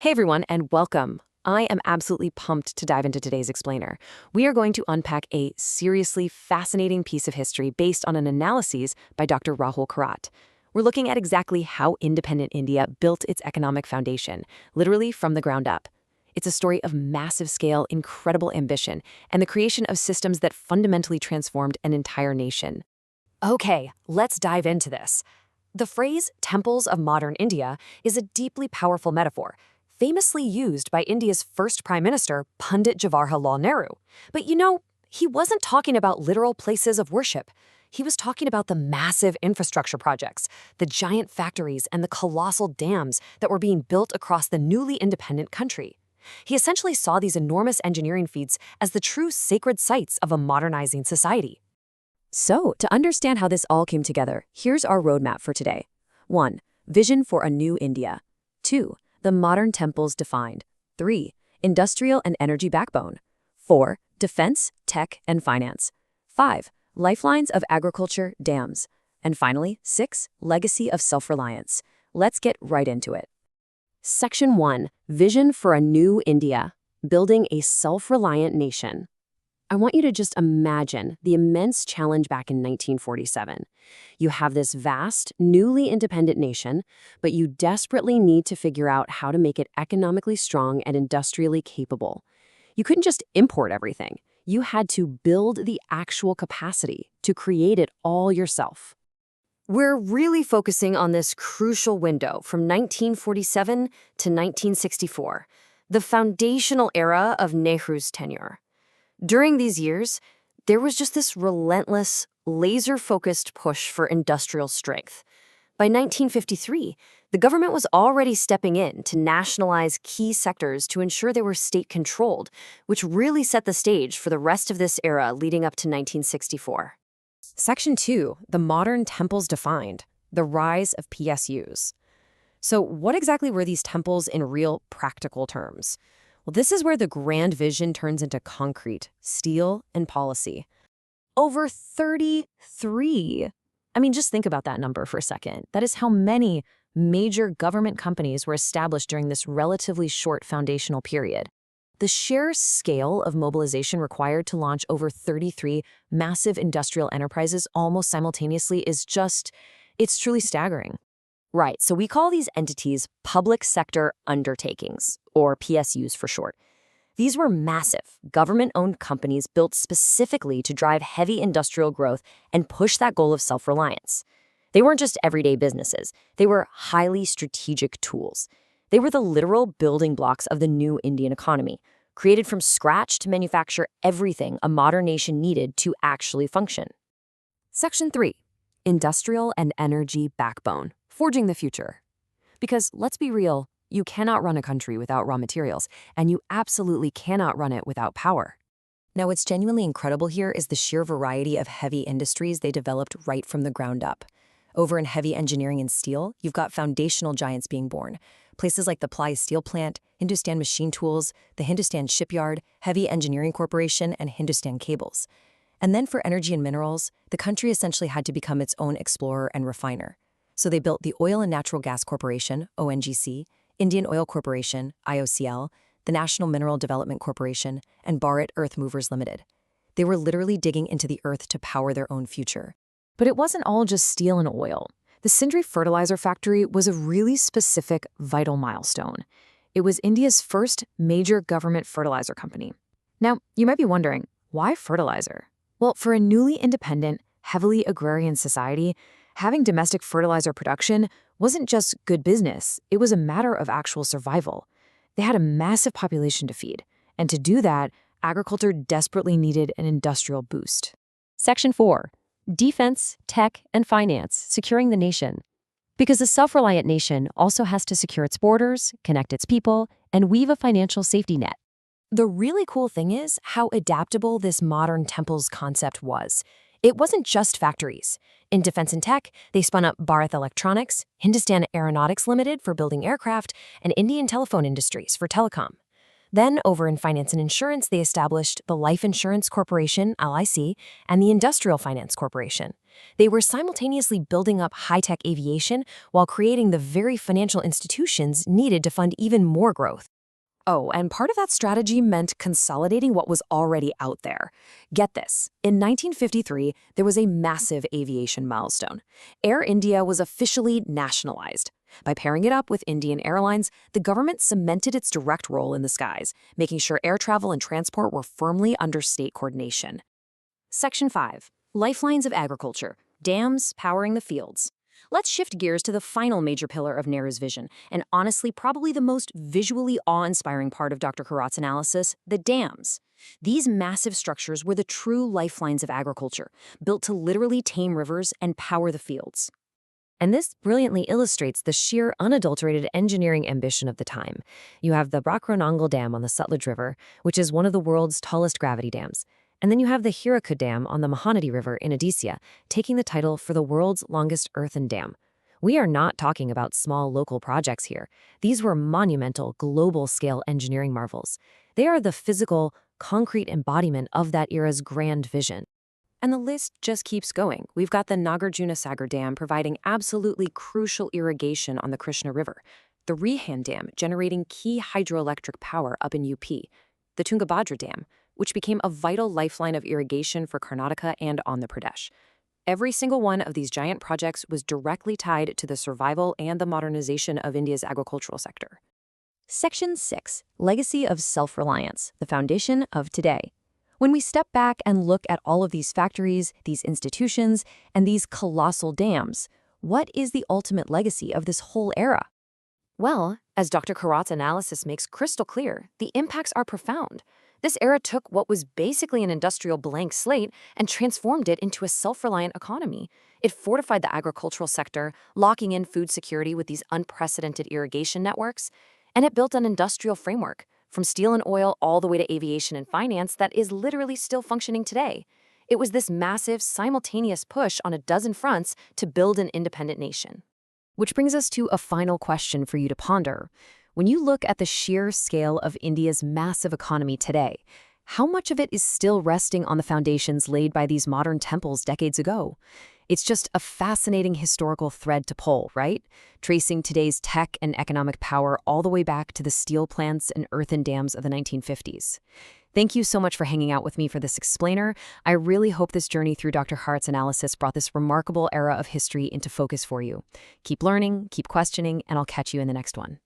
Hey everyone, and welcome. I am absolutely pumped to dive into today's explainer. We are going to unpack a seriously fascinating piece of history based on an analysis by Dr. Rahul Karat. We're looking at exactly how independent India built its economic foundation, literally from the ground up. It's a story of massive scale, incredible ambition, and the creation of systems that fundamentally transformed an entire nation. Okay, let's dive into this. The phrase temples of modern India is a deeply powerful metaphor, famously used by India's first Prime Minister, Pandit Jawaharlal Nehru. But he wasn't talking about literal places of worship. He was talking about the massive infrastructure projects, the giant factories, and the colossal dams that were being built across the newly independent country. He essentially saw these enormous engineering feats as the true sacred sites of a modernizing society. So, to understand how this all came together, here's our roadmap for today. 1. Vision for a new India. 2. The modern temples defined. 3. Industrial and energy backbone. 4. Defense, tech, and finance. 5. Lifelines of agriculture, dams. And finally, 6. Legacy of self-reliance. Let's get right into it. Section 1. Vision for a new India. Building a self-reliant nation. I want you to just imagine the immense challenge back in 1947. You have this vast, newly independent nation, but you desperately need to figure out how to make it economically strong and industrially capable. You couldn't just import everything. You had to build the actual capacity to create it all yourself. We're really focusing on this crucial window from 1947 to 1964, the foundational era of Nehru's tenure. During these years, there was just this relentless, laser-focused push for industrial strength. By 1953, the government was already stepping in to nationalize key sectors to ensure they were state-controlled, which really set the stage for the rest of this era leading up to 1964. Section 2, the modern temples defined, the rise of PSUs. So what exactly were these temples in real practical terms? Well, this is where the grand vision turns into concrete, steel, and policy. Over 33. Just think about that number for a second. That is how many major government companies were established during this relatively short foundational period. The sheer scale of mobilization required to launch over 33 massive industrial enterprises almost simultaneously it's truly staggering. Right, so we call these entities public sector undertakings, or PSUs for short. These were massive, government-owned companies built specifically to drive heavy industrial growth and push that goal of self-reliance. They weren't just everyday businesses. They were highly strategic tools. They were the literal building blocks of the new Indian economy, created from scratch to manufacture everything a modern nation needed to actually function. Section 3. Industrial and energy backbone. Forging the future. Because let's be real, you cannot run a country without raw materials, and you absolutely cannot run it without power. Now, what's genuinely incredible here is the sheer variety of heavy industries they developed right from the ground up. Over in heavy engineering and steel, you've got foundational giants being born. Places like the Plies Steel Plant, Hindustan Machine Tools, the Hindustan Shipyard, Heavy Engineering Corporation, and Hindustan Cables. And then for energy and minerals, the country essentially had to become its own explorer and refiner. So they built the Oil and Natural Gas Corporation, ONGC, Indian Oil Corporation, IOCL, the National Mineral Development Corporation, and Bharat Earth Movers Limited. They were literally digging into the earth to power their own future. But it wasn't all just steel and oil. The Sindri Fertilizer Factory was a really specific, vital milestone. It was India's first major government fertilizer company. Now, you might be wondering, why fertilizer? Well, for a newly independent, heavily agrarian society, having domestic fertilizer production wasn't just good business, it was a matter of actual survival. They had a massive population to feed, and to do that, agriculture desperately needed an industrial boost. Section 4. Defense, tech, and finance, securing the nation. Because a self-reliant nation also has to secure its borders, connect its people, and weave a financial safety net. The really cool thing is how adaptable this modern temples concept was. It wasn't just factories. In defense and tech, they spun up Bharat Electronics, Hindustan Aeronautics Limited for building aircraft, and Indian Telephone Industries for telecom. Then, over in finance and insurance, they established the Life Insurance Corporation, LIC, and the Industrial Finance Corporation. They were simultaneously building up high-tech aviation while creating the very financial institutions needed to fund even more growth. Oh, and part of that strategy meant consolidating what was already out there. Get this. In 1953, there was a massive aviation milestone. Air India was officially nationalized. By pairing it up with Indian Airlines, the government cemented its direct role in the skies, making sure air travel and transport were firmly under state coordination. Section 5. Lifelines of agriculture. Dams powering the fields. Let's shift gears to the final major pillar of Nehru's vision, and honestly probably the most visually awe-inspiring part of Dr. Karat's analysis, the dams. These massive structures were the true lifelines of agriculture, built to literally tame rivers and power the fields. And this brilliantly illustrates the sheer, unadulterated engineering ambition of the time. You have the Brakranangal Dam on the Sutlej River, which is one of the world's tallest gravity dams. And then you have the Hirakud Dam on the Mahanadi River in Odisha, taking the title for the world's longest earthen dam. We are not talking about small local projects here. These were monumental, global-scale engineering marvels. They are the physical, concrete embodiment of that era's grand vision. And the list just keeps going. We've got the Nagarjunasagar Dam providing absolutely crucial irrigation on the Krishna River, the Rihan Dam generating key hydroelectric power up in UP, the Tungabhadra Dam, which became a vital lifeline of irrigation for Karnataka and Andhra Pradesh. Every single one of these giant projects was directly tied to the survival and the modernization of India's agricultural sector. Section 6. Legacy of Self-Reliance, the Foundation of Today. When we step back and look at all of these factories, these institutions, and these colossal dams, what is the ultimate legacy of this whole era? Well, as Dr. Karat's analysis makes crystal clear, the impacts are profound. This era took what was basically an industrial blank slate and transformed it into a self-reliant economy. It fortified the agricultural sector, locking in food security with these unprecedented irrigation networks, and it built an industrial framework, from steel and oil all the way to aviation and finance, that is literally still functioning today. It was this massive, simultaneous push on a dozen fronts to build an independent nation. Which brings us to a final question for you to ponder. When you look at the sheer scale of India's massive economy today, how much of it is still resting on the foundations laid by these modern temples decades ago? It's just a fascinating historical thread to pull, right? Tracing today's tech and economic power all the way back to the steel plants and earthen dams of the 1950s. Thank you so much for hanging out with me for this explainer. I really hope this journey through Dr. Hart's analysis brought this remarkable era of history into focus for you. Keep learning, keep questioning, and I'll catch you in the next one.